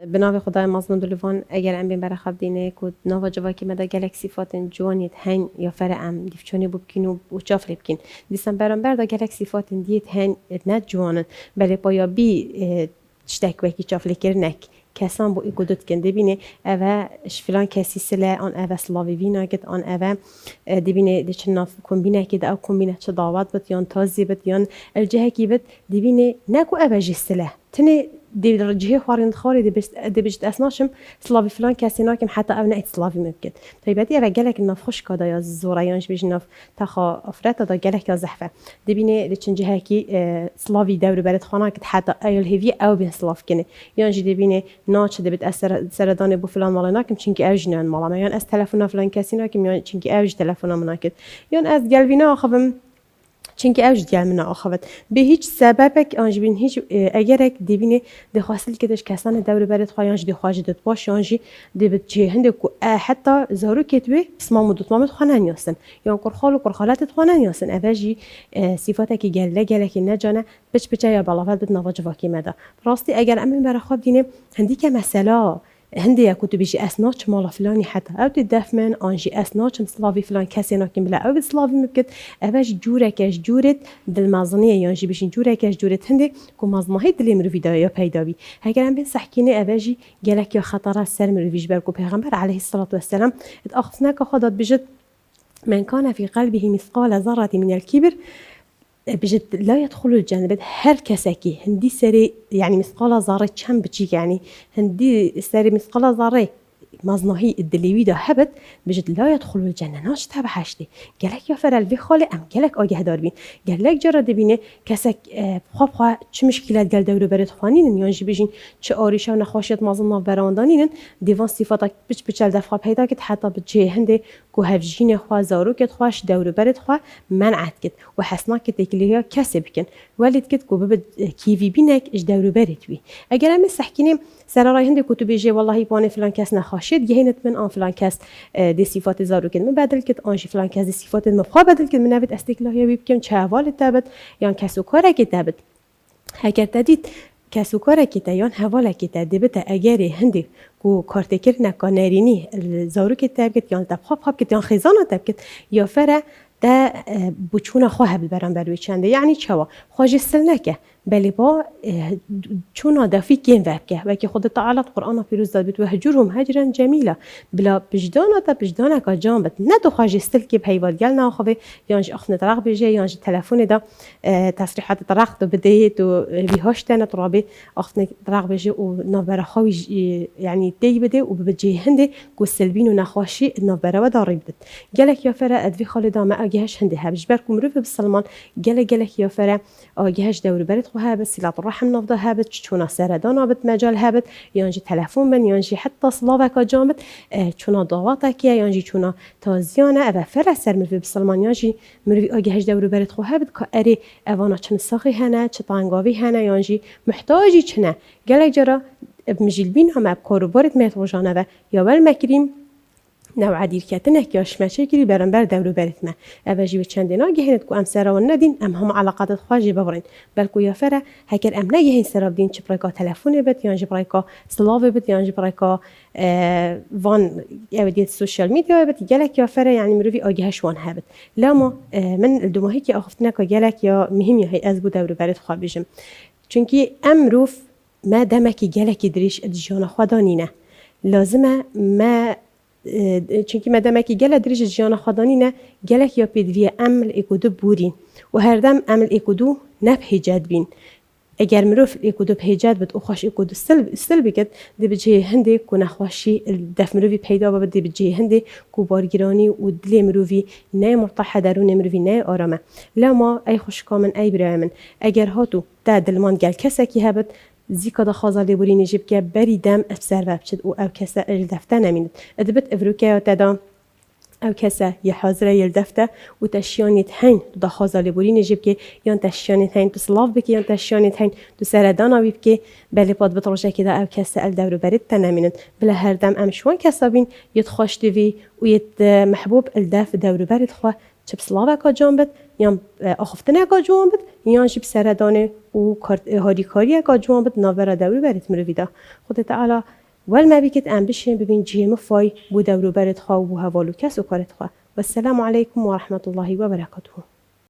بناوی خدای مزنون دلوان اگر ام بین برای خب دینه کود نوا جوا که مدا گلکسی فاتن جوانیت هن یا فر ام دیفچونی بکینو و چافلی بکین دیسم برام بردا گلکسی فاتن دیت هن نه جوانن بله پایا بی تشتک وکی چافلی کرنک کسان با ایکودت کنده بینه اوه فلان کسی سله آن اوه سلاوی وینا کد آن اوه دبینه دچ ناف کمبینه کد او کمبینه چه دعوت بد یان تازی بد یان الجه کی بد دبینه نکو اوه جسله تنه دي درجه خوارين خاري دي بجت اسناشم سلافي فلان كاسي ناكم حتى او نأت سلافي مبكت طيب هدي رجالك الناف خوش كادا يا زوريانش بيج ناف تخا افرتا دا جالك يا زحفه دي بيني لتشنجه هكي سلافي دور بلد خانا كت حتى ايل هيفي او بين سلاف كني يانجي دي بيني ناتش دي بتاثر سردان بو فلان مالا ناكم چنكي اوجنان مالا يان اس تلفونا فلان كاسي ناكم يان چنكي اوج تلفونا مناكت يان از قلبينا خبم چونکه اوج دیال من آخوات به هیچ سببک آنج بین هیچ اگرک دیبینه دخواستل کدش کسان دور برد خواهیانج دخواهی داد باش آنجی دیبت چه هنده کو حتی زارو کتوی اسمام و دوتمامت خانن یاستن یا کرخال و کرخالت خانن یاستن اوجی صفاتی که گله که نجانه بچه یا بلافت بد نواج واقعی مده راستی اگر امین برای خواب دینه هندی که مثلا هندي يا كنت بيجي أسناتش مالا فلاني حتى أو تدفمن أنجي أسناتش سلافي فلان كاسي ناكن بلا أو سلافي مبكت أباش جوركش جورت دل مازنية يانجي بيجي جوركش جورت هندي كو مازنهي دل مروفي دا يا بيداوي هكذا بين سحكيني أباجي جالك يا خطر السر مروفيش بركو بيغمبر عليه الصلاة والسلام اتأخذناك خدت بجد من كان في قلبه مثقال ذرة من الكبر بجد لا يدخل الجنة بد هر كساكي هندي سري يعني مثقال ذرة كم بتجي يعني هندي سري مثقال ذرة مزناهي الدليوي ده هبت بجد لا يدخل الجنة ناش تبع حشتي قالك يا فرال في خالي أم قالك آجه دار بين قالك جرى دبينه كسك خاب چه مشكلات قال دور برد خوانين يانجي بيجين چه آريشة و نخواشيت مزنا براندانين ديوان صفاتك بچل دفع پیدا كت حتى بتجي هنده كو هفجين خوا زارو كت خواش دور برد خوا منعت كت وحسنا كت تكليها كسب كن ولد كت كو ببد كيفي بينك اش دور برد وي اگر ام سحكيني سراراي هنده كتب يجي والله باني فلان كاس نخواشيت جهينت من آن فلان كاس دي صفات زارو كت من بدل كت آنجي فلان كاس دي صفات مفخا بدل كت من نفت استكلاهيا بيبكم چه حوال تابت يان كسو كارا كتابت هكذا تديت کسو کار کیت یان حواله کیت دبته اگر هندی کو کارتکر نکانرینی زارو کیت تبکت یان تبخاب خاب کیت یان خزانه تبکت یا فره ده بچونه خواه برام بروی چنده یعنی چوا خواجستل نکه بلی با چون دافی کن وکه و که خود تعالی قرآن پیروز داد بیت و هجرهم هجرا جمیلا بلا بجدانا تا بجدانا کا جان بد نه تو خواجستل که پیواد گل نه خوبه یانج اخن طرق بجه یانج تلفن دا تصریحات طرق دو بده تو بیهاشتن ترابه اخن طرق بجه و نبره خوی یعنی دی بده و بجه هنده کو سلبین و نخواشی نبره و داری بده گلک یا فره ادوی خالدا ما اگهش هنده هبج برکم رو بسلمان گلک یا فره اگهش دور برد هابت صلة الرحم نفضه هابت چونا سردان هابت مجال هابت يانجي تلفون من يانجي حتى صلاوك جامت چونا ضواتك يانجي چونا تازيانه اوا فر سر مروي بسلمان يانجي مروي آگهش دور برد خو هابت كاري اوانا چن ساخي هنه چ طنگاوي هنه يانجي محتاجي چنه گلك جرا بمجلبين هم ابكارو بارد متوجانه و یا بل مكريم نوع دیر کتنه که اشمشه کلی برام بر دورو برت ما اوجی به چند دینا گهنت کو ام سرا و ندین ام هم علاقات خواجی ببرین بلکو یا فره هکر ام نگهین سرا بدین چه برای کا تلفن بت یا چه برای کا سلاو بت یا چه برای کا وان اودیت سوشال میدیا بت گلک یا فره یعنی مروی آگهش وان هبت لما من الدماهی که اخفتنا کا گلک یا مهم یا هی از بو دورو برت خوا بجم چونکی امروف ما دمکی گلک دریش ادجان خدانینه لازمه ما چونکی مدام که گله درج جیان خدانی نه گله یا پیدوی عمل اکودو بورین و هر دم عمل اکودو نب هجاد بین اگر مروف اکودو بهجاد بد اخوش اکودو سل بکد دی بجه هنده کو نخواشی دف مروفی پیدا بد دی بجه هنده کو بارگیرانی و دل مروفی نه مرتاح درون مروفی نه آرامه لما ای خوش کامن ای برای من اگر هاتو تا دلمان گل کسکی هبد زیکا دا خازالی بوری نجیب که بری دم افسر وابچد او کسا الدفته نمیند ادبت افروکه تدا او کسا یه حاضره یلدفته و تشیانیت هین دا خازالی بوری نجیب که یان تشیانیت هین تو سلاف بکی یان تشیانیت هین تو سردان آویب که بلی پاد بطرشه که دا او کسا الدورو برید تنمیند بلا هر دم امشوان کسا بین ید خوش دوی و ید محبوب الدف دورو برید خواه چه بسلاوه که جان بد یا آخفتن اگا جوان بد یا جب سردانه و هاریکاری اگا جوان بد ناورا دورو برت مرویدا خود تعالی ول ما بيكت ام بشين ببين جيم فاي بو دورو برت خوا و هوالو كس و كارت خوا والسلام عليكم ورحمة الله وبركاته.